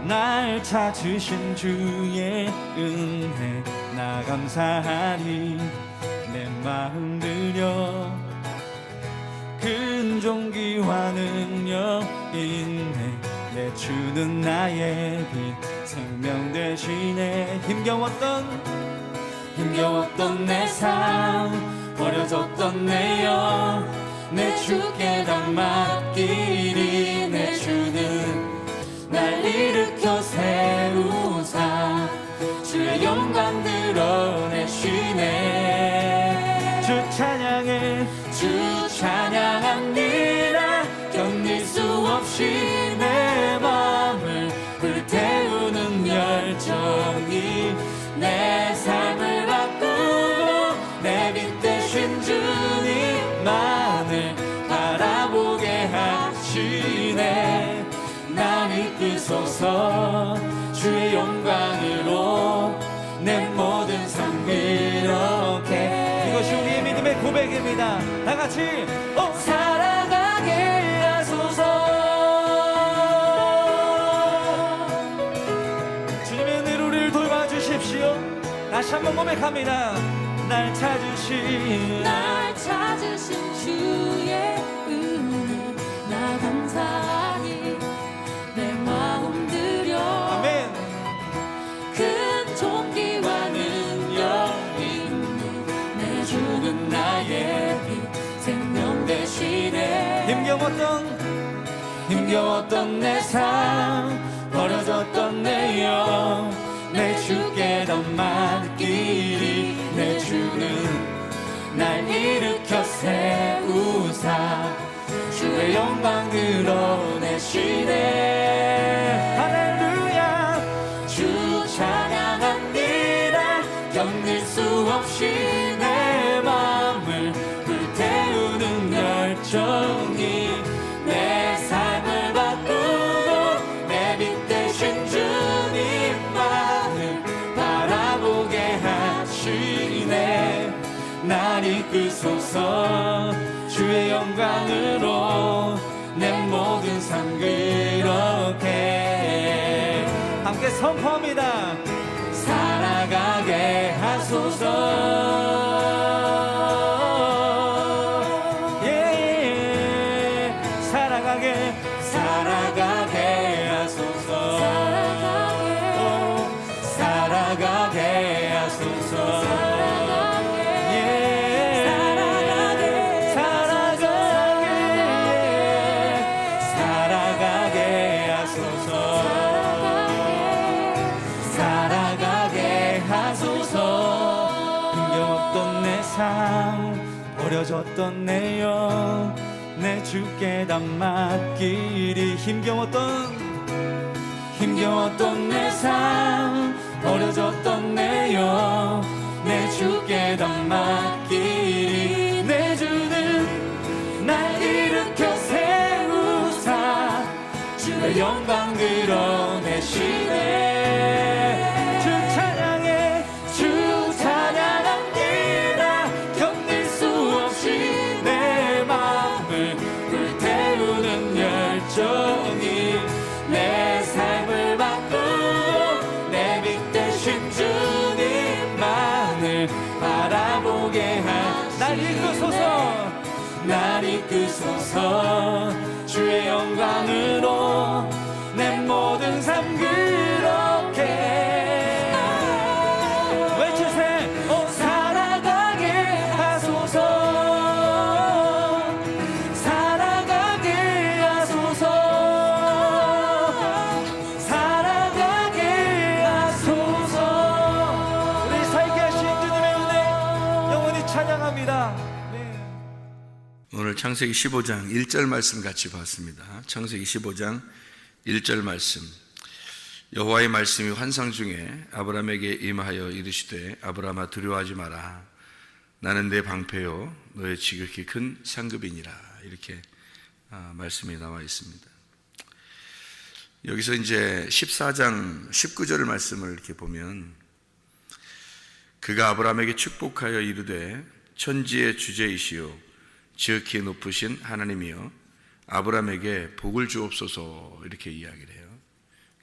날 찾으신 주의 은혜 나 감사하리. 내 마음 들여 큰 존귀와 능력 인내 내주는 나의 빛 생명 되시네. 힘겨웠던 내 삶 버려졌던 내 영 내 주께 다 맡기리. 내 주는 날 일으켜 세우사 주의 영광 드러내시네. 주 찬양합니다. 견딜 수 없이 내 맘을 불태우는 열정이 내 삶을 바꾸고 내 빛 되신 주님만을 바라보게 하시네. 날 이끄소서 주의 영광으로 내 모든 삶 그렇게. 이것이 우리의 믿음의 고백입니다. 다같이 살아가게 하소서. 주님의 은혜로 우리를 돌봐주십시오. 다시 한번 고백합니다. 날 찾으신 주의 은혜 나 감사하니 내 마음 들여 아멘. 큰 존귀와 능력 있는 내 주는 나의 빛 생명 되시네. 힘겨웠던 내 삶 버려졌던 내 영 내 주께 더 맡기리. 내 주는 날 일으켜 세우사 주의 영광 드러내시네. 할렐루야. 주 찬양합니다. 견딜 수 없이 내 마음을 불태우는 열정이 내 삶을 바꾸고 내 빛 되신 주님만을 바라보게 하시네. 날 이끄소서 주의 영광으로 내 모든 삶 그렇게. 함께 선포합니다. 살아가게 하소서. 살아가게 하소서. 살아가게 하소서. 버려졌던 내 영 내 주께 다 맡기리. 힘겨웠던 내 삶 버려졌던 내 영 내 주께 다 맡기리. 내 주는 날 일으켜 세우사 주의 영광 드러내시네. 주 찬양합니다. 견딜 수 없이 내 마음을 불태우는 열정이 내 삶을 바꾸고 내 빛 되신 주님만을 바라보게 날 이끄소서 주의 영광으로 내 모든 삶 그렇게. 외치세 살아가게 하소서. 살아가게 하소서. 살아가게 하소서. 우리 살게 하신 주님의 은혜 영원히 찬양합니다. 오늘 창세기 15장 1절 말씀 같이 봤습니다. 창세기 15장 1절 말씀. 여호와의 말씀이 환상 중에 아브라함에게 임하여 이르시되 아브라함아 두려워하지 마라. 나는 내 방패요 너의 지극히 큰 상급이니라. 이렇게 말씀이 나와 있습니다. 여기서 이제 14장 19절 말씀을 이렇게 보면 그가 아브라함에게 축복하여 이르되 천지의 주제이시요 지극히 높으신 하나님이여 아브라함에게 복을 주옵소서. 이렇게 이야기를 해요.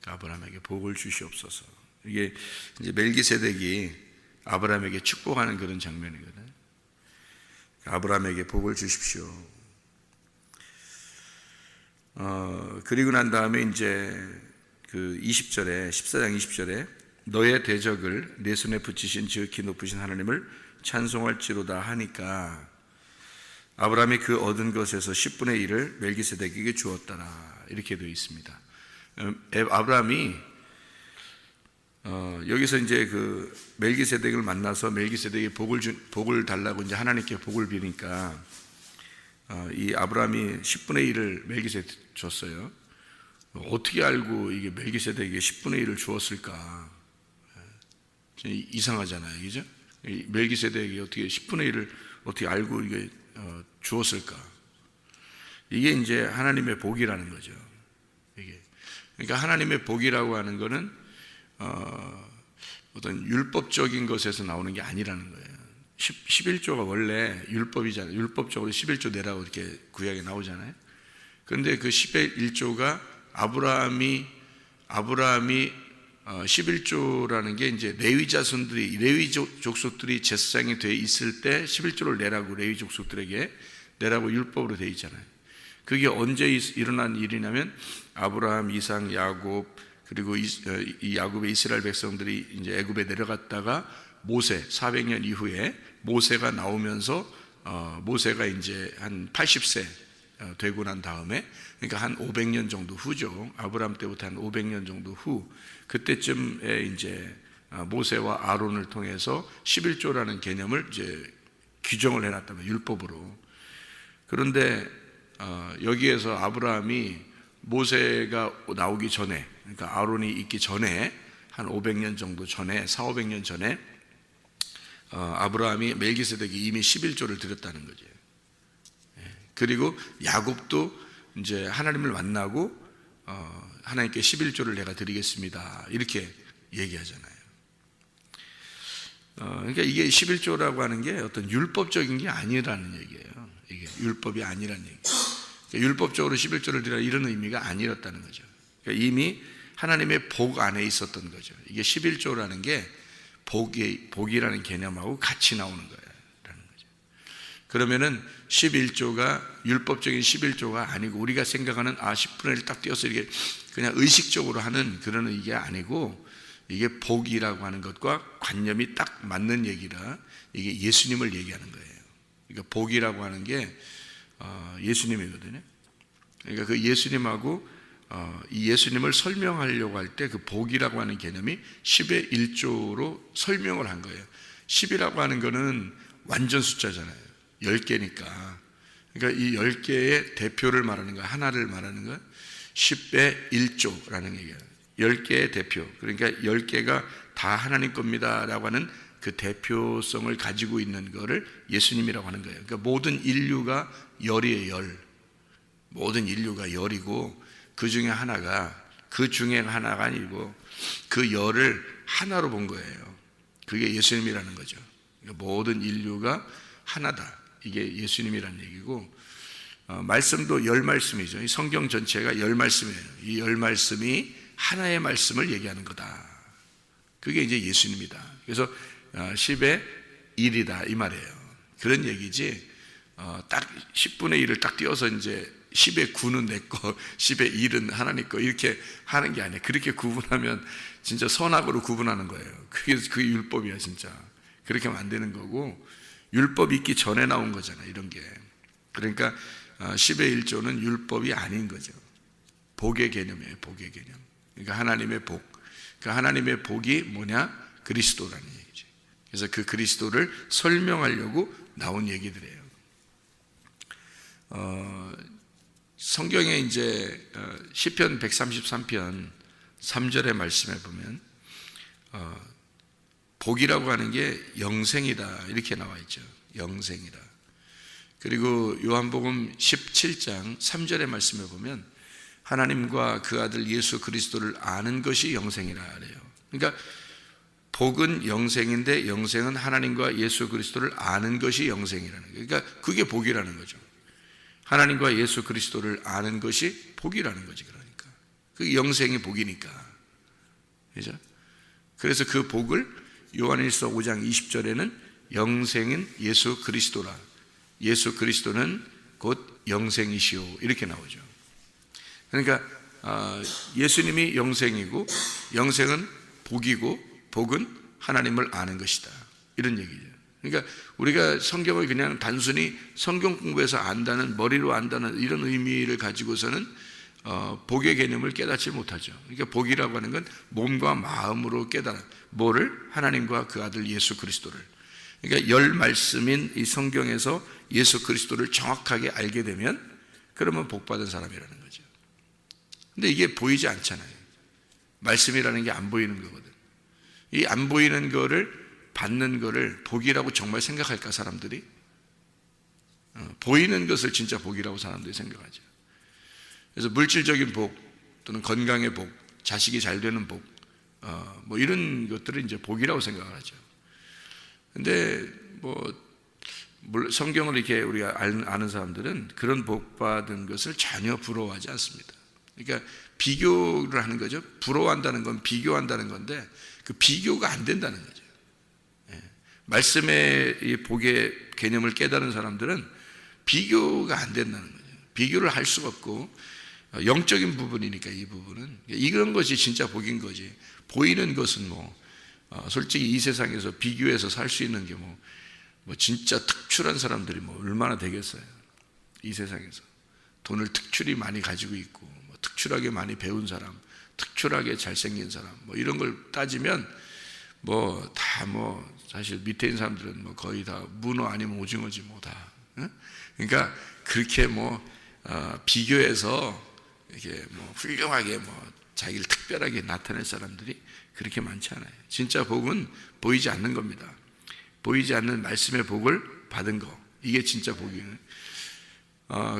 아브라함에게 복을 주시옵소서. 이게 이제 멜기세덱이 아브라함에게 축복하는 그런 장면이거든. 아브라함에게 복을 주십시오. 그리고 난 다음에 이제 그 20절에 14장 20절에 너의 대적을 내 손에 붙이신 지극히 높으신 하나님을 찬송할지로다 하니까 아브라함이 그 얻은 것에서 10분의 1을 멜기세덱에게 주었더라 이렇게 되어 있습니다. 아브라함이 여기서 이제 그 멜기세덱을 만나서 멜기세덱이 복을 달라고 이제 하나님께 복을 비니까 이 아브라함이 10분의 1을 멜기세덱 줬어요. 어떻게 알고 이게 멜기세덱에게 10분의 1을 주었을까? 이상하잖아요, 그죠? 멜기세덱이 어떻게 10분의 1을 어떻게 알고 이게 주었을까? 이게 이제 하나님의 복이라는 거죠. 이게 그러니까 하나님의 복이라고 하는 거는 어떤 율법적인 것에서 나오는 게 아니라는 거예요. 11조가 원래 율법이잖아요. 율법적으로 11조 내라고 이렇게 구약에 나오잖아요. 그런데 그 11조가 아브라함이 11조라는 게 이제 레위 족속들이 제사장이 돼 있을 때 11조를 내라고 레위 족속들에게 내라고 율법으로 돼 있잖아요. 그게 언제 일어난 일이냐면 아브라함, 이삭, 야곱 그리고 이 야곱의 이스라엘 백성들이 이제 애굽에 내려갔다가 모세 400년 이후에 모세가 나오면서 모세가 이제 한 80세 되고 난 다음에 그러니까 한 500년 정도 후죠. 아브라함 때부터 한 500년 정도 후 그때쯤에 이제 모세와 아론을 통해서 11조라는 개념을 이제 규정을 해놨다면 율법으로. 그런데 여기에서 아브라함이 모세가 나오기 전에 그러니까 아론이 있기 전에 한 500년 정도 전에 400~500년 전에 아브라함이 멜기세덱이 이미 11조를 드렸다는 거죠. 그리고 야곱도 이제 하나님을 만나고 하나님께 11조를 내가 드리겠습니다 이렇게 얘기하잖아요. 그러니까 이게 11조라고 하는 게 어떤 율법적인 게 아니라는 얘기예요. 이게 율법이 아니라는 얘기예요. 그러니까 율법적으로 11조를 드리라 이런 의미가 아니었다는 거죠. 그러니까 이미 하나님의 복 안에 있었던 거죠. 이게 11조라는 게 복이라는 개념하고 같이 나오는 거예요. 그러면은 11조가 율법적인 11조가 아니고 우리가 생각하는 10분의 1 딱 띄어서 이게 그냥 의식적으로 하는 그런 이게 아니고 이게 복이라고 하는 것과 관념이 딱 맞는 얘기라 이게 예수님을 얘기하는 거예요. 그러니까 복이라고 하는 게 예수님이거든요. 그러니까 그 예수님하고 이 예수님을 설명하려고 할 때 그 복이라고 하는 개념이 10의 1조로 설명을 한 거예요. 10이라고 하는 거는 완전 숫자잖아요. 10개니까. 그러니까 이 10개의 대표를 말하는 거, 하나를 말하는 거 10의 1조라는 얘기예요. 10개의 대표. 그러니까 10개가 다 하나님 겁니다 라고 하는 그 대표성을 가지고 있는 거를 예수님이라고 하는 거예요. 그러니까 모든 인류가 열이에요, 열. 모든 인류가 열이고 그 중에 하나가 아니고 그 열을 하나로 본 거예요. 그게 예수님이라는 거죠. 그러니까 모든 인류가 하나다. 이게 예수님이라는 얘기고 말씀도 열 말씀이죠. 이 성경 전체가 열 말씀이에요. 이 열 말씀이 하나의 말씀을 얘기하는 거다. 그게 이제 예수님이다. 그래서 10의 1이다 이 말이에요. 그런 얘기지 딱 10분의 1을 딱 띄어서 이제 10의 9는 내 거, 10의 1은 하나님 거 이렇게 하는 게 아니에요. 그렇게 구분하면 진짜 선악으로 구분하는 거예요. 그게 율법이야 진짜. 그렇게 하면 안 되는 거고 율법이 있기 전에 나온 거잖아요. 이런 게. 그러니까 10의 1조는 율법이 아닌 거죠. 복의 개념이에요. 복의 개념. 그러니까 하나님의 복. 그러니까 하나님의 복이 뭐냐? 그리스도라는 얘기죠. 그래서 그 그리스도를 설명하려고 나온 얘기들이에요. 성경에 이제 시편 133편 3절의 말씀에 보면 복이라고 하는 게 영생이다 이렇게 나와 있죠. 영생이다. 그리고 요한복음 17장 3절의 말씀에 보면 하나님과 그 아들 예수 그리스도를 아는 것이 영생이라 그래요. 그러니까 복은 영생인데 영생은 하나님과 예수 그리스도를 아는 것이 영생이라는 거예요. 그러니까 그게 복이라는 거죠. 하나님과 예수 그리스도를 아는 것이 복이라는 거지. 그러니까 그 영생의 복이니까. 그죠? 그래서 그 복을 요한일서 5장 20절에는 영생은 예수 그리스도라. 예수 그리스도는 곧 영생이시오. 이렇게 나오죠. 그러니까 예수님이 영생이고 영생은 복이고 복은 하나님을 아는 것이다. 이런 얘기죠. 그러니까 우리가 성경을 그냥 단순히 성경 공부해서 안다는, 머리로 안다는 이런 의미를 가지고서는 복의 개념을 깨닫지 못하죠. 그러니까 복이라고 하는 건 몸과 마음으로 깨달아. 뭐를? 하나님과 그 아들 예수 그리스도를. 그러니까 열 말씀인 이 성경에서 예수 그리스도를 정확하게 알게 되면 그러면 복받은 사람이라는 거죠. 근데 이게 보이지 않잖아요. 말씀이라는 게 안 보이는 거거든. 이 안 보이는 거를 받는 거를 복이라고 정말 생각할까, 사람들이? 보이는 것을 진짜 복이라고 사람들이 생각하죠. 그래서 물질적인 복 또는 건강의 복, 자식이 잘 되는 복, 뭐 이런 것들을 이제 복이라고 생각을 하죠. 근데 성경을 이렇게 우리가 아는 사람들은 그런 복 받은 것을 전혀 부러워하지 않습니다. 그러니까 비교를 하는 거죠. 부러워한다는 건 비교한다는 건데 그 비교가 안 된다는 거죠. 말씀의 이 복의 개념을 깨달은 사람들은 비교가 안 된다는 거죠. 비교를 할 수가 없고 영적인 부분이니까 이 부분은 이런 것이 진짜 복인 거지. 보이는 것은 솔직히 이 세상에서 비교해서 살 수 있는 게 진짜 특출한 사람들이 얼마나 되겠어요. 이 세상에서 돈을 특출히 많이 가지고 있고 특출하게 많이 배운 사람, 특출하게 잘생긴 사람 이런 걸 따지면 사실 밑에 있는 사람들은 거의 다 문어 아니면 오징어지 다. 그러니까 그렇게 비교해서 이렇게 훌륭하게 자기를 특별하게 나타낼 사람들이 그렇게 많지 않아요. 진짜 복은 보이지 않는 겁니다. 보이지 않는 말씀의 복을 받은 거, 이게 진짜 복이에요.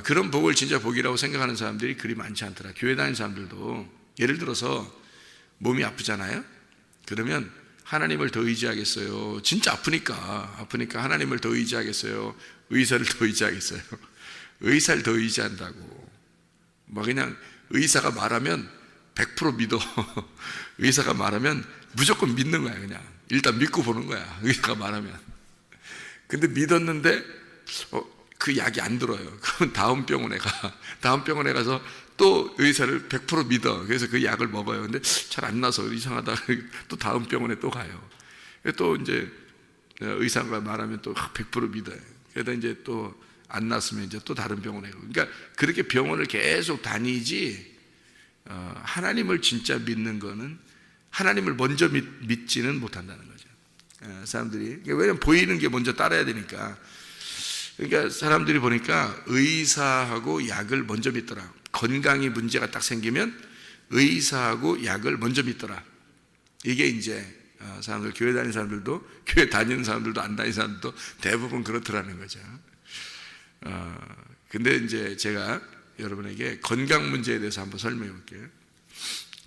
그런 복을 진짜 복이라고 생각하는 사람들이 그리 많지 않더라. 교회 다니는 사람들도 예를 들어서 몸이 아프잖아요. 그러면 하나님을 더 의지하겠어요? 진짜 아프니까 하나님을 더 의지하겠어요? 의사를 더 의지하겠어요? 의사를 더 의지한다고 그냥 의사가 말하면 100% 믿어. 의사가 말하면 무조건 믿는 거야. 그냥 일단 믿고 보는 거야, 의사가 말하면. 근데 믿었는데 그 약이 안 들어요. 그럼 다음 병원에 가서 또 의사를 100% 믿어. 그래서 그 약을 먹어요. 근데 잘 안 나서 이상하다. 또 다음 병원에 또 가요. 또 이제 의사가 말하면 또 100% 믿어요. 그러다 이제 또 안 났으면 이제 또 다른 병원에 가고. 그러니까 그렇게 병원을 계속 다니지, 하나님을 진짜 믿는 거는 하나님을 먼저 믿지는 못한다는 거죠. 사람들이. 왜냐면 보이는 게 먼저 따라야 되니까. 그러니까 사람들이 보니까 의사하고 약을 먼저 믿더라. 건강이 문제가 딱 생기면 의사하고 약을 먼저 믿더라. 이게 이제 사람들, 교회 다니는 사람들도, 교회 다니는 사람들도 안 다니는 사람들도 대부분 그렇더라는 거죠. 근데 이제 제가 여러분에게 건강 문제에 대해서 한번 설명해 볼게요.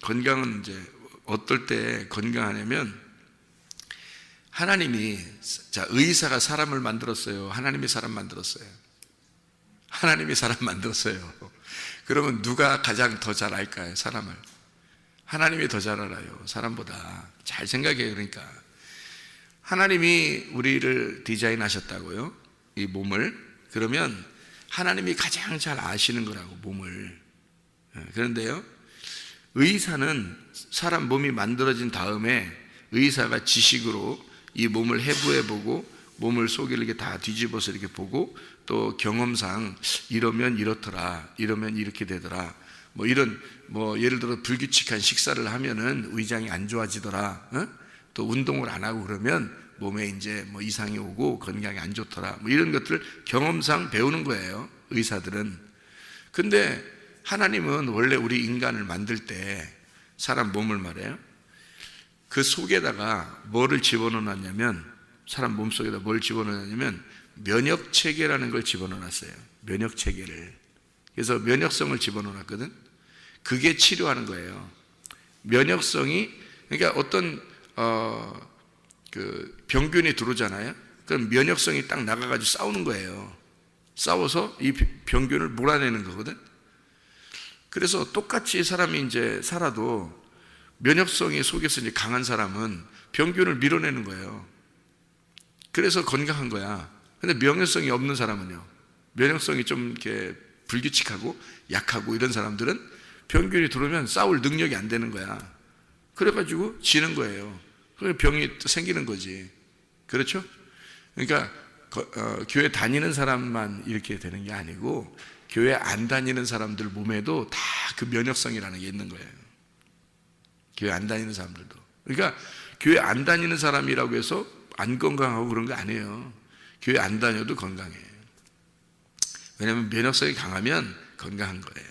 건강은 이제 어떨 때 건강하냐면, 하나님이, 의사가 사람을 만들었어요? 하나님이 사람 만들었어요? 하나님이 사람 만들었어요. 그러면 누가 가장 더 잘 알까요? 사람을? 하나님이 더 잘 알아요, 사람보다. 잘 생각해요. 그러니까 하나님이 우리를 디자인하셨다고요, 이 몸을. 그러면 하나님이 가장 잘 아시는 거라고, 몸을. 그런데요, 의사는 사람 몸이 만들어진 다음에 의사가 지식으로 이 몸을 해부해보고 몸을 속을 이렇게 다 뒤집어서 이렇게 보고 또 경험상 이러면 이렇더라, 이러면 이렇게 되더라, 이런 예를 들어 불규칙한 식사를 하면은 위장이 안 좋아지더라, 또 운동을 안 하고 그러면 몸에 이제 이상이 오고 건강이 안 좋더라, 이런 것들을 경험상 배우는 거예요, 의사들은. 근데 하나님은 원래 우리 인간을 만들 때 사람 몸을 말해요, 그 속에다가 뭐를 집어넣었냐면, 사람 몸 속에다 뭘 집어넣었냐면 면역체계라는 걸 집어넣었어요. 면역체계를. 그래서 면역성을 집어넣었거든. 그게 치료하는 거예요. 면역성이, 그러니까 어떤 그 병균이 들어오잖아요. 그럼 면역성이 딱 나가가지고 싸우는 거예요. 싸워서 이 병균을 몰아내는 거거든. 그래서 똑같이 사람이 이제 살아도 면역성이 속에서 이제 강한 사람은 병균을 밀어내는 거예요. 그래서 건강한 거야. 근데 면역성이 없는 사람은요, 면역성이 좀 이렇게 불규칙하고 약하고 이런 사람들은 병균이 들어오면 싸울 능력이 안 되는 거야. 그래가지고 지는 거예요. 그래서 병이 또 생기는 거지. 그렇죠? 그러니까 교회 다니는 사람만 이렇게 되는 게 아니고 교회 안 다니는 사람들 몸에도 다 그 면역성이라는 게 있는 거예요. 교회 안 다니는 사람들도. 그러니까 교회 안 다니는 사람이라고 해서 안 건강하고 그런 거 아니에요. 교회 안 다녀도 건강해요. 왜냐하면 면역성이 강하면 건강한 거예요.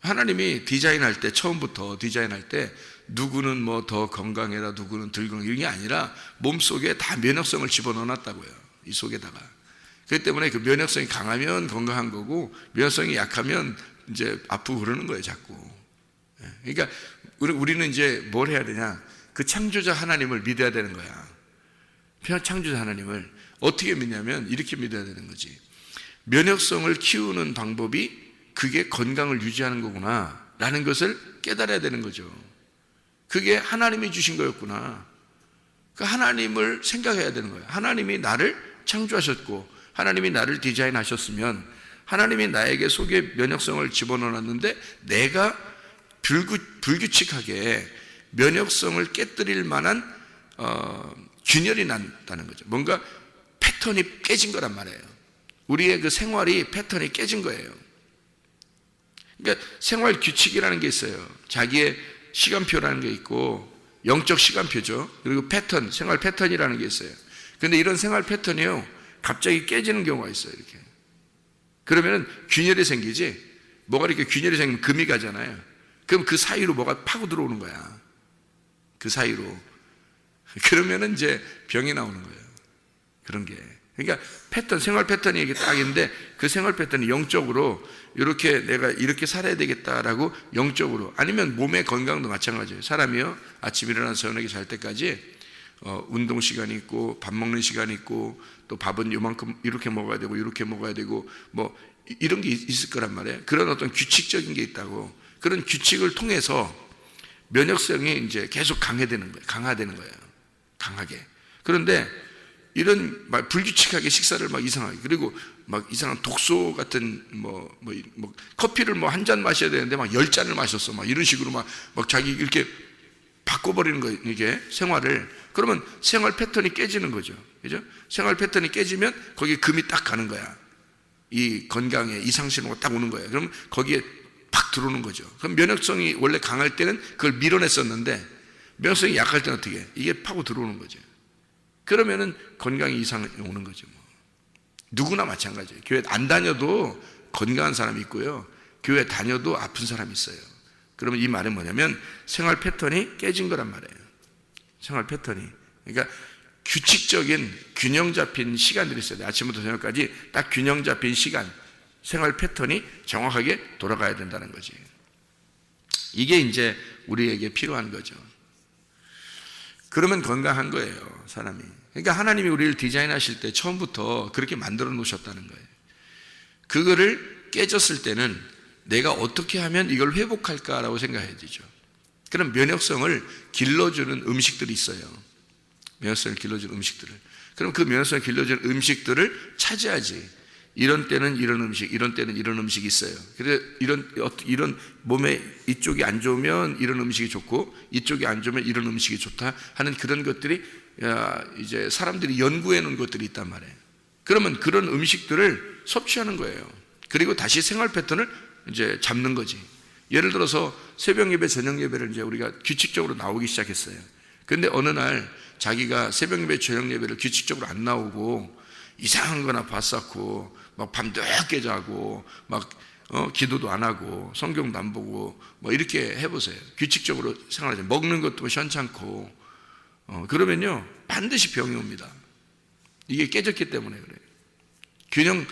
하나님이 디자인할 때, 처음부터 디자인할 때 누구는 뭐 더 건강해라, 누구는 덜 건강, 이런 게 아니라 몸속에 다 면역성을 집어넣어 놨다고요. 이 속에다가. 그렇기 때문에 그 면역성이 강하면 건강한 거고, 면역성이 약하면 이제 아프고 그러는 거예요, 자꾸. 그러니까 우리는 이제 뭘 해야 되냐? 그 창조자 하나님을 믿어야 되는 거야. 창조자 하나님을 어떻게 믿냐면 이렇게 믿어야 되는 거지. 면역성을 키우는 방법이 그게 건강을 유지하는 거구나 라는 것을 깨달아야 되는 거죠. 그게 하나님이 주신 거였구나. 그 하나님을 생각해야 되는 거예요. 하나님이 나를 창조하셨고 하나님이 나를 디자인하셨으면 하나님이 나에게 속에 면역성을 집어넣었는데 내가 불규칙하게 면역성을 깨뜨릴 만한 균열이 난다는 거죠. 뭔가 패턴이 깨진 거란 말이에요. 우리의 그 생활이 패턴이 깨진 거예요. 그러니까 생활 규칙이라는 게 있어요. 자기의 시간표라는 게 있고 영적 시간표죠. 그리고 패턴, 생활 패턴이라는 게 있어요. 그런데 이런 생활 패턴이요, 갑자기 깨지는 경우가 있어요. 이렇게. 그러면은 균열이 생기지. 뭐가 이렇게 균열이 생기면 금이 가잖아요. 그럼 그 사이로 뭐가 파고 들어오는 거야. 그 사이로. 그러면은 이제 병이 나오는 거예요. 그런 게. 그러니까 패턴, 생활 패턴이 이게 딱 있는데 그 생활 패턴이 영적으로 이렇게 내가 이렇게 살아야 되겠다라고 영적으로, 아니면 몸의 건강도 마찬가지예요. 사람이요, 아침 일어나서 저녁에 잘 때까지 운동 시간이 있고 밥 먹는 시간이 있고 또 밥은 요만큼 이렇게 먹어야 되고 이렇게 먹어야 되고 뭐 이런 게 있을 거란 말이에요. 그런 어떤 규칙적인 게 있다고. 그런 규칙을 통해서 면역성이 이제 계속 강화되는 거예요. 강하게. 그런데 이런 막 불규칙하게 식사를 막 이상하게, 그리고 막 이상한 독소 같은 뭐 커피를 뭐 한 잔 마셔야 되는데 막 10잔을 마셨어. 막 이런 식으로 막 자기 이렇게 바꿔버리는 거예요. 이게 생활을. 그러면 생활 패턴이 깨지는 거죠. 그죠? 생활 패턴이 깨지면 거기에 금이 딱 가는 거야. 이 건강에 이상신호가 딱 오는 거예요. 그럼 거기에 팍 들어오는 거죠. 그럼 면역성이 원래 강할 때는 그걸 밀어냈었는데 면역성이 약할 때는 어떻게 해? 이게 파고 들어오는 거죠. 그러면은 건강이 이상이 오는 거죠. 뭐. 누구나 마찬가지예요. 교회 안 다녀도 건강한 사람이 있고요. 교회 다녀도 아픈 사람이 있어요. 그러면 이 말은 뭐냐면 생활 패턴이 깨진 거란 말이에요. 생활 패턴이. 그러니까 규칙적인 균형 잡힌 시간들이 있어야 돼요. 아침부터 저녁까지 딱 균형 잡힌 시간, 생활 패턴이 정확하게 돌아가야 된다는 거지. 이게 이제 우리에게 필요한 거죠. 그러면 건강한 거예요, 사람이. 그러니까 하나님이 우리를 디자인하실 때 처음부터 그렇게 만들어 놓으셨다는 거예요. 그거를 깨졌을 때는 내가 어떻게 하면 이걸 회복할까라고 생각해야 되죠. 그럼 면역성을 길러주는 음식들이 있어요. 면역성을 길러주는 음식들을. 그럼 그 면역성을 길러주는 음식들을 찾아야지. 이런 때는 이런 음식, 이런 때는 이런 음식이 있어요. 그래서 이런 몸에 이쪽이 안 좋으면 이런 음식이 좋고 이쪽이 안 좋으면 이런 음식이 좋다 하는 그런 것들이 이제 사람들이 연구해 놓은 것들이 있단 말이에요. 그러면 그런 음식들을 섭취하는 거예요. 그리고 다시 생활 패턴을 이제 잡는 거지. 예를 들어서 새벽 예배, 저녁 예배를 이제 우리가 규칙적으로 나오기 시작했어요. 근데 어느 날 자기가 새벽 예배, 저녁 예배를 규칙적으로 안 나오고 이상한 거나 봤었고 막 밤늦게 자고 막 기도도 안 하고 성경도 안 보고 뭐 이렇게 해보세요. 규칙적으로 생활하죠. 먹는 것도 시원찮고 그러면요 반드시 병이 옵니다. 이게 깨졌기 때문에 그래요.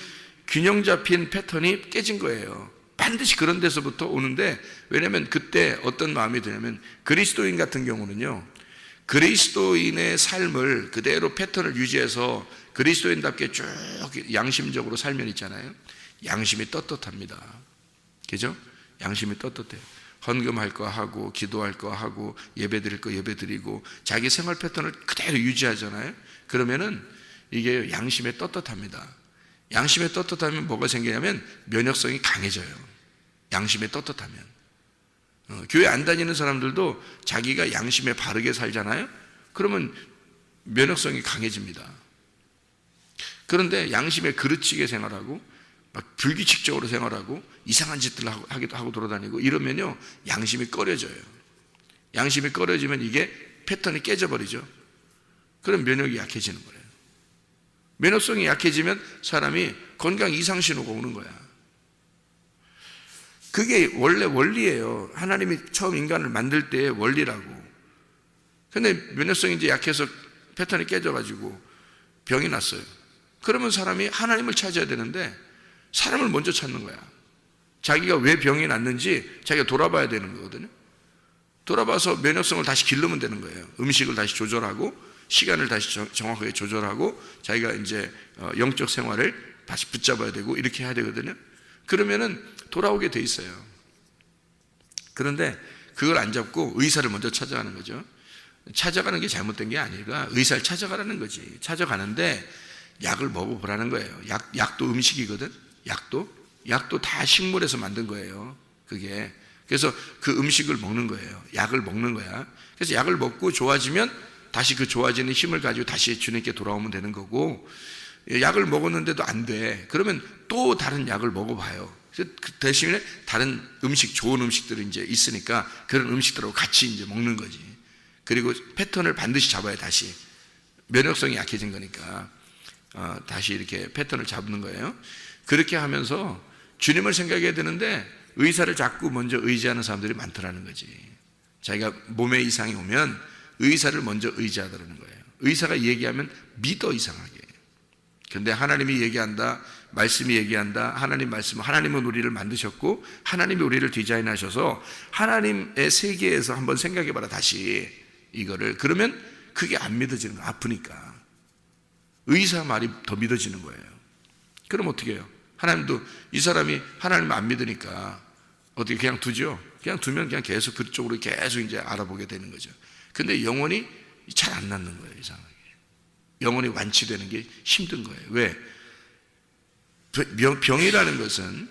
균형 잡힌 패턴이 깨진 거예요. 반드시 그런 데서부터 오는데, 왜냐하면 그때 어떤 마음이 드냐면 그리스도인 같은 경우는요, 그리스도인의 삶을 그대로 패턴을 유지해서 그리스도인답게 쭉 양심적으로 살면 있잖아요, 양심이 떳떳합니다. 그죠? 양심이 떳떳해요. 헌금할 거 하고 기도할 거 하고 예배드릴 거 예배드리고 자기 생활 패턴을 그대로 유지하잖아요. 그러면은 이게 양심에 떳떳합니다. 양심에 떳떳하면 뭐가 생기냐면 면역성이 강해져요. 양심에 떳떳하면. 교회 안 다니는 사람들도 자기가 양심에 바르게 살잖아요. 그러면 면역성이 강해집니다. 그런데 양심에 그르치게 생활하고 막 불규칙적으로 생활하고 이상한 짓들을 하고 돌아다니고 이러면요 양심이 꺼려져요. 양심이 꺼려지면 이게 패턴이 깨져버리죠. 그럼 면역이 약해지는 거예요. 면역성이 약해지면 사람이 건강 이상 신호가 오는 거야. 그게 원래 원리예요. 하나님이 처음 인간을 만들 때의 원리라고. 근데 면역성이 이제 약해서 패턴이 깨져가지고 병이 났어요. 그러면 사람이 하나님을 찾아야 되는데 사람을 먼저 찾는 거야. 자기가 왜 병이 났는지 자기가 돌아봐야 되는 거거든요. 돌아봐서 면역성을 다시 기르면 되는 거예요. 음식을 다시 조절하고 시간을 다시 정확하게 조절하고 자기가 이제 영적 생활을 다시 붙잡아야 되고 이렇게 해야 되거든요. 그러면은 돌아오게 돼 있어요. 그런데 그걸 안 잡고 의사를 먼저 찾아가는 거죠. 찾아가는 게 잘못된 게 아니라 의사를 찾아가라는 거지. 찾아가는데 약을 먹어보라는 거예요. 약도 음식이거든. 약도 다 식물에서 만든 거예요. 그게. 그래서 그 음식을 먹는 거예요. 약을 먹는 거야. 그래서 약을 먹고 좋아지면 다시 그 좋아지는 힘을 가지고 다시 주님께 돌아오면 되는 거고, 약을 먹었는데도 안 돼. 그러면 또 다른 약을 먹어봐요. 그 대신에 다른 음식, 좋은 음식들이 이제 있으니까 그런 음식들하고 같이 이제 먹는 거지. 그리고 패턴을 반드시 잡아야 다시. 면역성이 약해진 거니까 다시 이렇게 패턴을 잡는 거예요. 그렇게 하면서 주님을 생각해야 되는데 의사를 자꾸 먼저 의지하는 사람들이 많더라는 거지. 자기가 몸에 이상이 오면 의사를 먼저 의지하더라는 거예요. 의사가 얘기하면 믿어 이상하게. 그런데 하나님이 얘기한다, 말씀이 얘기한다, 하나님 말씀은 하나님은 우리를 만드셨고 하나님이 우리를 디자인하셔서 하나님의 세계에서 한번 생각해봐라 다시 이거를. 그러면 그게 안 믿어지는 거야. 아프니까. 의사 말이 더 믿어지는 거예요. 그럼 어떻게 해요? 하나님도 이 사람이 하나님을 안 믿으니까 어떻게 그냥 두죠? 그냥 두면 그냥 계속 그쪽으로 계속 이제 알아보게 되는 거죠. 근데 영혼이 잘 안 낫는 거예요, 이상하게. 영혼이 완치되는 게 힘든 거예요. 왜? 병이라는 것은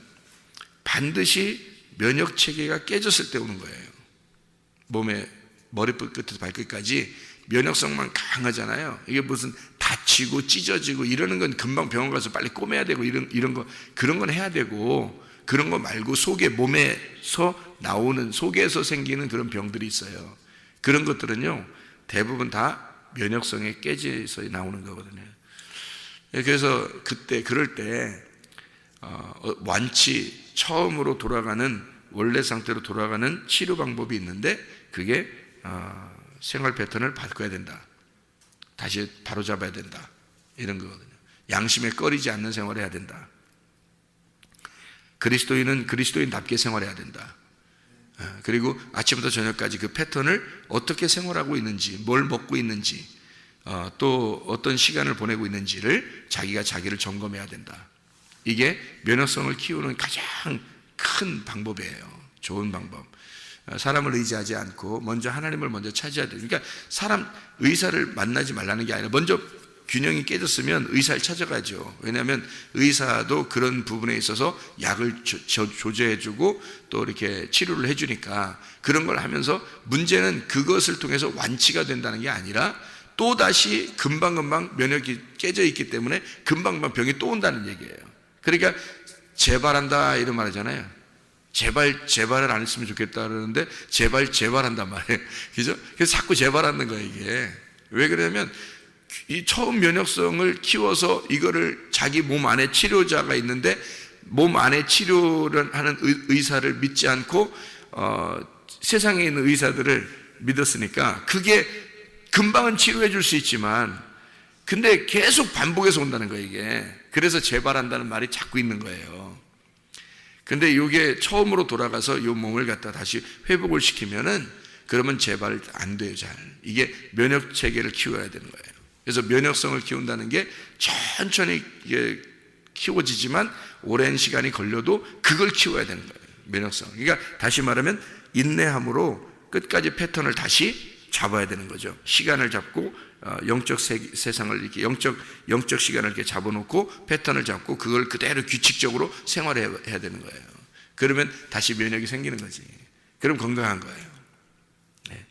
반드시 면역 체계가 깨졌을 때 오는 거예요. 몸의 머리끝부터 발끝까지 면역성만 강하잖아요. 이게 무슨 다치고 찢어지고 이러는 건 금방 병원 가서 빨리 꼬매야 되고 이런 거 그런 건 해야 되고, 그런 거 말고 속에 몸에서 나오는, 속에서 생기는 그런 병들이 있어요. 그런 것들은요 대부분 다 면역성에 깨져서 나오는 거거든요. 그래서 그럴 때 완치, 처음으로 돌아가는, 원래 상태로 돌아가는 치료 방법이 있는데 그게 생활 패턴을 바꿔야 된다. 다시 바로잡아야 된다. 이런 거거든요. 양심에 꺼리지 않는 생활을 해야 된다. 그리스도인은 그리스도인답게 생활해야 된다. 그리고 아침부터 저녁까지 그 패턴을 어떻게 생활하고 있는지, 뭘 먹고 있는지, 또 어떤 시간을 보내고 있는지를 자기를 점검해야 된다. 이게 면역성을 키우는 가장 큰 방법이에요. 좋은 방법. 사람을 의지하지 않고 먼저 하나님을 먼저 찾아야 돼요. 그러니까 의사를 만나지 말라는 게 아니라 먼저 균형이 깨졌으면 의사를 찾아가죠. 왜냐하면 의사도 그런 부분에 있어서 약을 조제해주고 또 이렇게 치료를 해주니까 그런 걸 하면서, 문제는 그것을 통해서 완치가 된다는 게 아니라 또다시 금방금방 면역이 깨져 있기 때문에 금방금방 병이 또 온다는 얘기예요. 그러니까 재발한다 이런 말 하잖아요. 재발을 안 했으면 좋겠다 그러는데 재발한단 말이에요. 그죠? 그래서 자꾸 재발하는 거예요, 이게. 왜 그러냐면 이 처음 면역성을 키워서 이거를 자기 몸 안에 치료자가 있는데 몸 안에 치료를 하는 의사를 믿지 않고 세상에 있는 의사들을 믿었으니까 그게 금방은 치료해 줄 수 있지만 근데 계속 반복해서 온다는 거예요, 이게. 그래서 재발한다는 말이 자꾸 있는 거예요. 근데 이게 처음으로 돌아가서 이 몸을 갖다 다시 회복을 시키면은 그러면 재발 안 돼요, 잘. 이게 면역 체계를 키워야 되는 거예요. 그래서 면역성을 키운다는 게 천천히 키워지지만 오랜 시간이 걸려도 그걸 키워야 되는 거예요. 면역성. 그러니까 다시 말하면 인내함으로 끝까지 패턴을 다시 잡아야 되는 거죠. 시간을 잡고 영적 세상을 이렇게 영적 시간을 이렇게 잡아놓고 패턴을 잡고 그걸 그대로 규칙적으로 생활해야 되는 거예요. 그러면 다시 면역이 생기는 거지. 그럼 건강한 거예요. 네.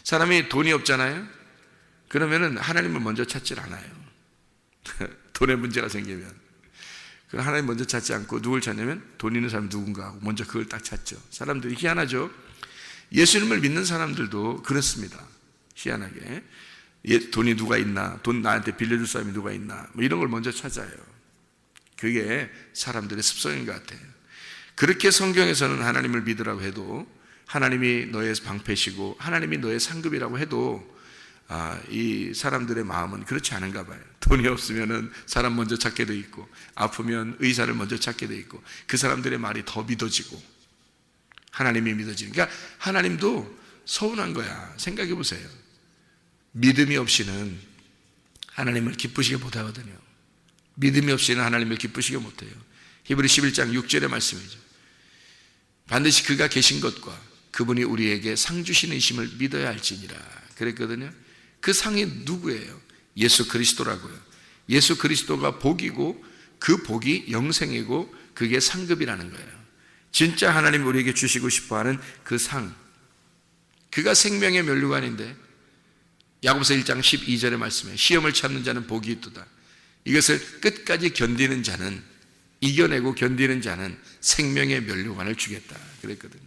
사람이 돈이 없잖아요. 그러면은 하나님을 먼저 찾질 않아요. 돈에 문제가 생기면. 그럼 하나님 먼저 찾지 않고 누굴 찾냐면 돈 있는 사람 누군가 하고 먼저 그걸 딱 찾죠. 사람들이 희한하죠. 예수님을 믿는 사람들도 그렇습니다. 희한하게 돈이 누가 있나, 돈 나한테 빌려줄 사람이 누가 있나, 뭐 이런 걸 먼저 찾아요. 그게 사람들의 습성인 것 같아요. 그렇게 성경에서는 하나님을 믿으라고 해도, 하나님이 너의 방패시고 하나님이 너의 상급이라고 해도 이 사람들의 마음은 그렇지 않은가 봐요. 돈이 없으면은 사람 먼저 찾게 돼 있고, 아프면 의사를 먼저 찾게 돼 있고, 그 사람들의 말이 더 믿어지고 하나님이 믿어지니까, 그러니까 하나님도 서운한 거야. 생각해 보세요. 믿음이 없이는 하나님을 기쁘시게 못하거든요. 믿음이 없이는 하나님을 기쁘시게 못해요. 히브리 11장 6절의 말씀이죠. 반드시 그가 계신 것과 그분이 우리에게 상 주시는 이심을 믿어야 할지니라 그랬거든요. 그 상이 누구예요? 예수 그리스도라고요. 예수 그리스도가 복이고 그 복이 영생이고 그게 상급이라는 거예요. 진짜 하나님 우리에게 주시고 싶어하는 그 상, 그가 생명의 면류관인데, 야고보서 1장 12절의 말씀에 시험을 참는 자는 복이 있도다. 이것을 끝까지 견디는 자는, 이겨내고 견디는 자는 생명의 면류관을 주겠다 그랬거든요.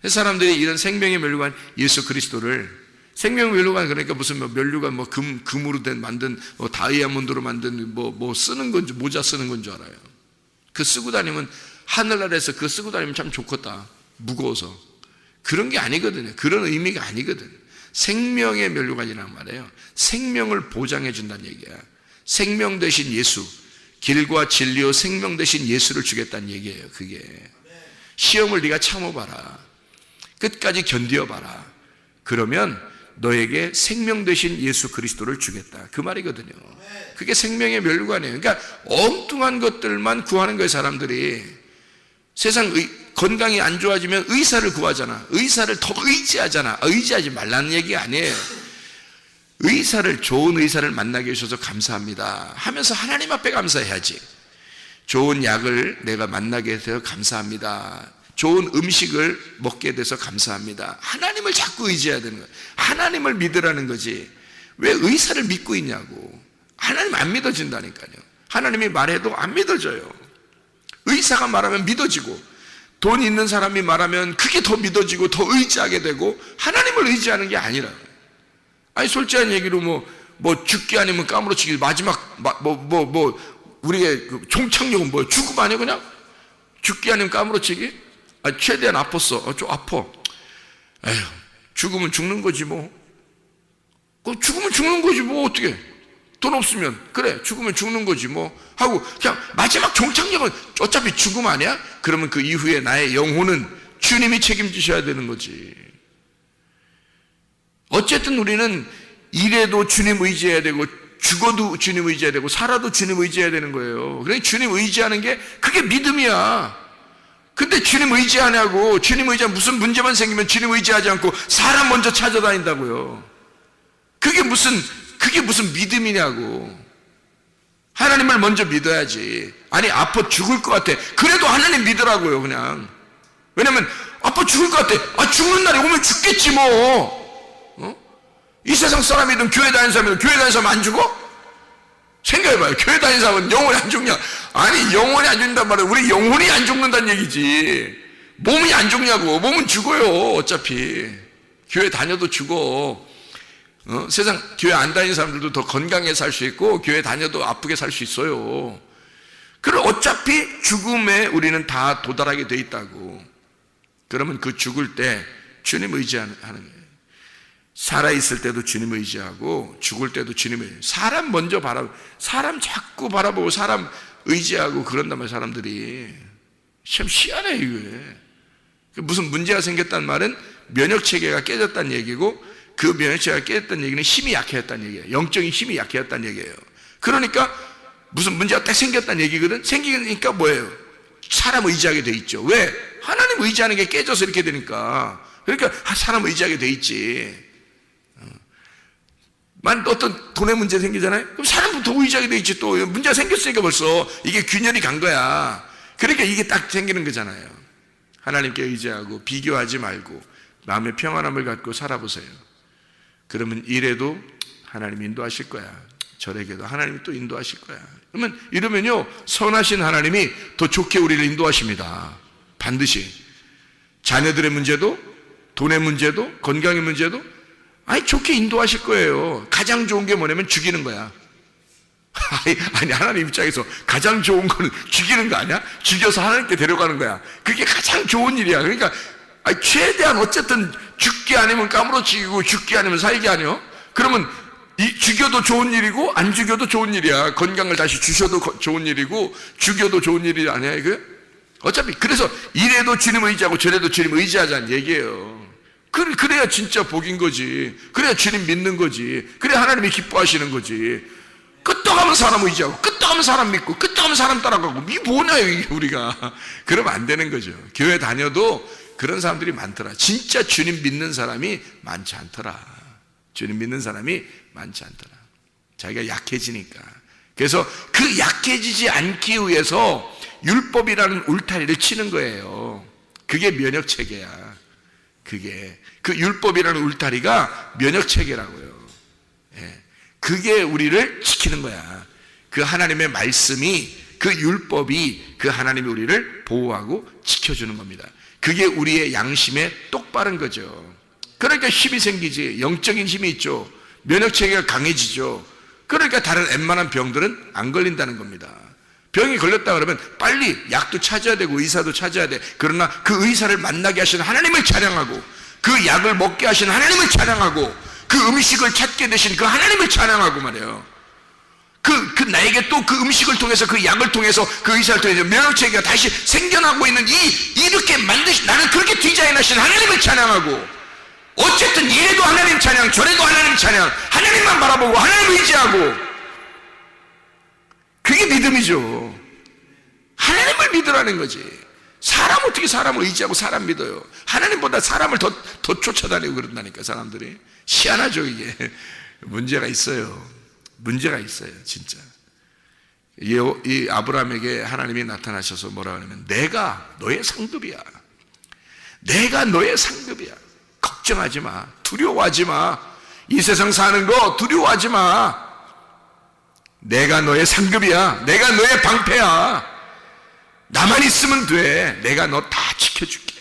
사람들이 이런 생명의 면류관 예수 그리스도를, 생명의 면류관 그러니까 무슨 면류관 금으로 만든 다이아몬드로 만든 쓰는 건지 모자 쓰는 건 줄 알아요. 그 쓰고 다니면 하늘나라에서 그거 쓰고 다니면 참 좋겠다. 무거워서. 그런 게 아니거든요. 그런 의미가 아니거든요. 생명의 면류관이란 말이에요. 생명을 보장해 준다는 얘기야. 생명 대신 예수, 길과 진리요 생명 대신 예수를 주겠다는 얘기예요. 그게 시험을 네가 참아봐라, 끝까지 견뎌봐라. 그러면 너에게 생명 대신 예수 그리스도를 주겠다, 그 말이거든요. 그게 생명의 면류관이에요. 그러니까 엉뚱한 것들만 구하는 거예요. 사람들이 세상 건강이 안 좋아지면 의사를 구하잖아. 의사를 더 의지하잖아. 의지하지 말라는 얘기 아니에요. 의사를, 좋은 의사를 만나게 해주셔서 감사합니다 하면서 하나님 앞에 감사해야지. 좋은 약을 내가 만나게 해서 감사합니다. 좋은 음식을 먹게 돼서 감사합니다. 하나님을 자꾸 의지해야 되는 거예요. 하나님을 믿으라는 거지. 왜 의사를 믿고 있냐고. 하나님 안 믿어진다니까요. 하나님이 말해도 안 믿어져요. 의사가 말하면 믿어지고, 돈 있는 사람이 말하면 그게 더 믿어지고 더 의지하게 되고, 하나님을 의지하는 게 아니라요. 아니 솔직한 얘기로 죽기 아니면 까무러치기, 마지막 우리의 그 종착역은 뭐예요? 죽음 아니에요? 그냥 죽기 아니면 까무러치기? 최대한 아팠어. 좀 아파. 에휴, 죽으면 죽는 거지 뭐. 죽으면 죽는 거지 뭐. 어떻게? 돈 없으면 그래 죽으면 죽는 거지 뭐 하고 그냥 마지막 종착역은 어차피 죽음 아니야? 그러면 그 이후에 나의 영혼은 주님이 책임지셔야 되는 거지. 어쨌든 우리는 이래도 주님 의지해야 되고, 죽어도 주님 의지해야 되고, 살아도 주님 의지해야 되는 거예요. 그러니까 주님 의지하는 게 그게 믿음이야. 근데 주님 의지하냐고. 주님 의지하면 무슨 문제만 생기면 주님 의지하지 않고 사람 먼저 찾아다닌다고요. 그게 무슨 믿음이냐고. 하나님을 먼저 믿어야지. 아니 아파 죽을 것 같아. 그래도 하나님 믿으라고요. 그냥. 왜냐면 아파 죽을 것 같아. 죽는 날이 오면 죽겠지 뭐. 이 세상 사람이든 교회 다니는 사람이든, 교회 다니는 사람 안 죽어? 생각해봐요. 교회 다니는 사람은 영원히 안 죽냐? 아니 영원히 안 죽는단 말이에요. 우리 영혼이 안 죽는다는 얘기지. 몸이 안 죽냐고. 몸은 죽어요 어차피. 교회 다녀도 죽어. 세상 교회 안 다니는 사람들도 더 건강하게 살 수 있고, 교회 다녀도 아프게 살 수 있어요. 그럼 어차피 죽음에 우리는 다 도달하게 돼 있다고. 그러면 그 죽을 때 주님 의지하는 거예요. 살아있을 때도 주님 의지하고 죽을 때도 주님 의지하고. 사람 먼저 사람 자꾸 바라보고 사람 의지하고 그런단 말이에요. 사람들이 참 희한해. 이게 무슨 문제가 생겼다는 말은 면역체계가 깨졌다는 얘기고, 그 면역체계가 깨졌다는 얘기는 힘이 약해졌다는 얘기예요. 영적인 힘이 약해졌다는 얘기예요. 그러니까 무슨 문제가 딱 생겼다는 얘기거든. 생기니까 뭐예요? 사람 의지하게 돼 있죠. 왜? 하나님 의지하는 게 깨져서 이렇게 되니까. 그러니까 사람 의지하게 돼 있지. 만 어떤 돈의 문제 생기잖아요? 그럼 사람부터 의지하게 돼 있지. 또 문제가 생겼으니까 벌써 이게 균열이 간 거야. 그러니까 이게 딱 생기는 거잖아요. 하나님께 의지하고 비교하지 말고 마음의 평안함을 갖고 살아보세요. 그러면 이래도 하나님 인도하실 거야. 저에게도 하나님이 또 인도하실 거야. 그러면 이러면요, 선하신 하나님이 더 좋게 우리를 인도하십니다. 반드시. 자녀들의 문제도, 돈의 문제도, 건강의 문제도 좋게 인도하실 거예요. 가장 좋은 게 뭐냐면 죽이는 거야. 아니 하나님 입장에서 가장 좋은 거는 죽이는 거 아니야? 죽여서 하나님께 데려가는 거야. 그게 가장 좋은 일이야. 그러니까 최대한 어쨌든 죽기 아니면 까무러치고 죽기 아니면 살기 아니요? 그러면 죽여도 좋은 일이고 안 죽여도 좋은 일이야. 건강을 다시 주셔도 좋은 일이고 죽여도 좋은 일이 아니야 이거? 어차피 그래서 이래도 주님 의지하고 저래도 주님 의지하자는 얘기예요. 그래야 진짜 복인 거지. 그래야 주님 믿는 거지. 그래야 하나님이 기뻐하시는 거지. 끄떡하면 사람 의지하고 끄떡하면 사람 믿고 끄떡하면 사람 따라가고 이게 뭐냐요 이게 우리가. 그러면 안 되는 거죠. 교회 다녀도 그런 사람들이 많더라. 진짜 주님 믿는 사람이 많지 않더라. 주님 믿는 사람이 많지 않더라. 자기가 약해지니까. 그래서 그 약해지지 않기 위해서 율법이라는 울타리를 치는 거예요. 그게 면역체계야. 그게 그 율법이라는 울타리가 면역체계라고요. 예. 그게 우리를 지키는 거야. 그 하나님의 말씀이, 그 율법이 그 하나님이 우리를 보호하고 지켜주는 겁니다. 그게 우리의 양심에 똑바른 거죠. 그러니까 힘이 생기지. 영적인 힘이 있죠. 면역체계가 강해지죠. 그러니까 다른 웬만한 병들은 안 걸린다는 겁니다. 병이 걸렸다 그러면 빨리 약도 찾아야 되고 의사도 찾아야 돼. 그러나 그 의사를 만나게 하시는 하나님을 찬양하고 그 약을 먹게 하시는 하나님을 찬양하고 그 음식을 찾게 되신 그 하나님을 찬양하고 말이에요. 나에게 또 그 음식을 통해서 그 약을 통해서 그 의사를 통해서 면역체계가 다시 생겨나고 있는 이렇게 나는 그렇게 디자인하신 하나님을 찬양하고 어쨌든 이래도 하나님 찬양 저래도 하나님 찬양 하나님만 바라보고 하나님 의지하고 그게 믿음이죠. 하나님을 믿으라는 거지. 사람 어떻게 사람을 의지하고 사람 믿어요? 하나님보다 사람을 더 쫓아다니고 그런다니까 사람들이. 희한하죠 이게. 문제가 있어요. 문제가 있어요 진짜. 이 아브라함에게 하나님이 나타나셔서 뭐라 하냐면 내가 너의 상급이야. 내가 너의 상급이야. 걱정하지 마. 두려워하지 마. 이 세상 사는 거 두려워하지 마. 내가 너의 상급이야. 내가 너의 방패야. 나만 있으면 돼. 내가 너 다 지켜줄게.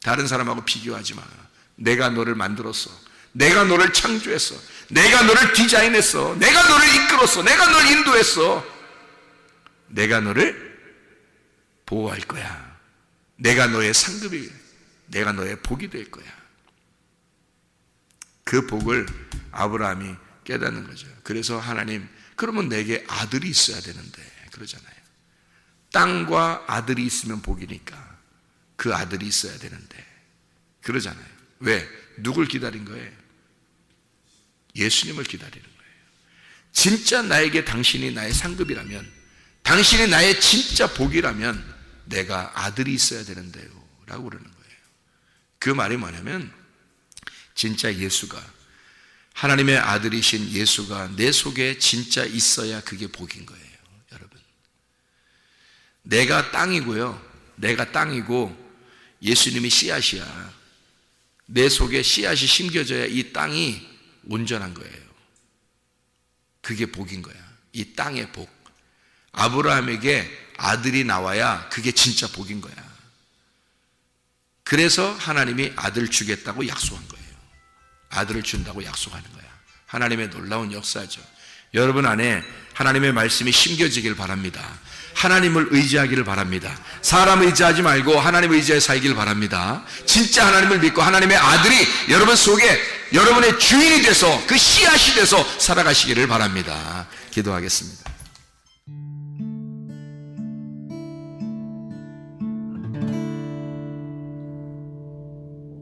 다른 사람하고 비교하지 마. 내가 너를 만들었어. 내가 너를 창조했어. 내가 너를 디자인했어. 내가 너를 이끌었어. 내가 너를 인도했어. 내가 너를 보호할 거야. 내가 너의 상급이, 내가 너의 복이 될 거야. 그 복을 아브라함이 깨닫는 거죠. 그래서 하나님, 그러면 내게 아들이 있어야 되는데 그러잖아요. 땅과 아들이 있으면 복이니까 그 아들이 있어야 되는데 그러잖아요. 왜? 누굴 기다린 거예요? 예수님을 기다리는 거예요. 진짜 나에게 당신이 나의 상급이라면, 당신이 나의 진짜 복이라면 내가 아들이 있어야 되는데요 라고 그러는 거예요. 그 말이 뭐냐면 진짜 예수가, 하나님의 아들이신 예수가 내 속에 진짜 있어야 그게 복인 거예요. 여러분, 내가 땅이고요, 내가 땅이고 예수님이 씨앗이야. 내 속에 씨앗이 심겨져야 이 땅이 온전한 거예요. 그게 복인 거야. 이 땅의 복. 아브라함에게 아들이 나와야 그게 진짜 복인 거야. 그래서 하나님이 아들 주겠다고 약속한 거예요. 아들을 준다고 약속하는 거야. 하나님의 놀라운 역사죠. 여러분 안에 하나님의 말씀이 심겨지길 바랍니다. 하나님을 의지하기를 바랍니다. 사람 의지하지 말고 하나님 의지해 살길 바랍니다. 진짜 하나님을 믿고 하나님의 아들이 여러분 속에 여러분의 주인이 돼서 그 씨앗이 돼서 살아가시기를 바랍니다. 기도하겠습니다.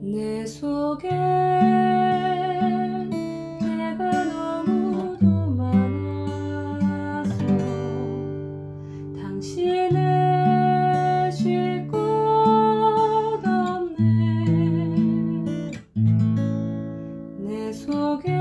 내 속에 내가 너무도 많아서 당신을 쉴 곳 속에